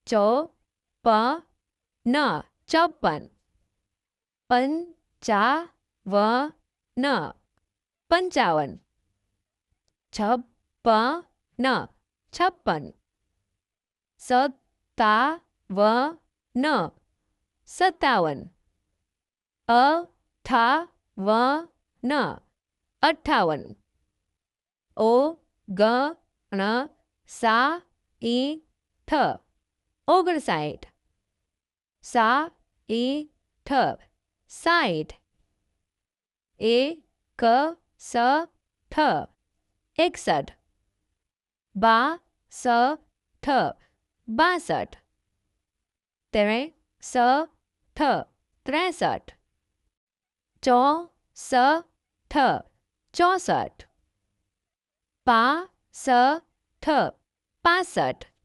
54 55 55 56 57 57 58 58 59 60 60 61 61 62 62 63 63 64 64 65 65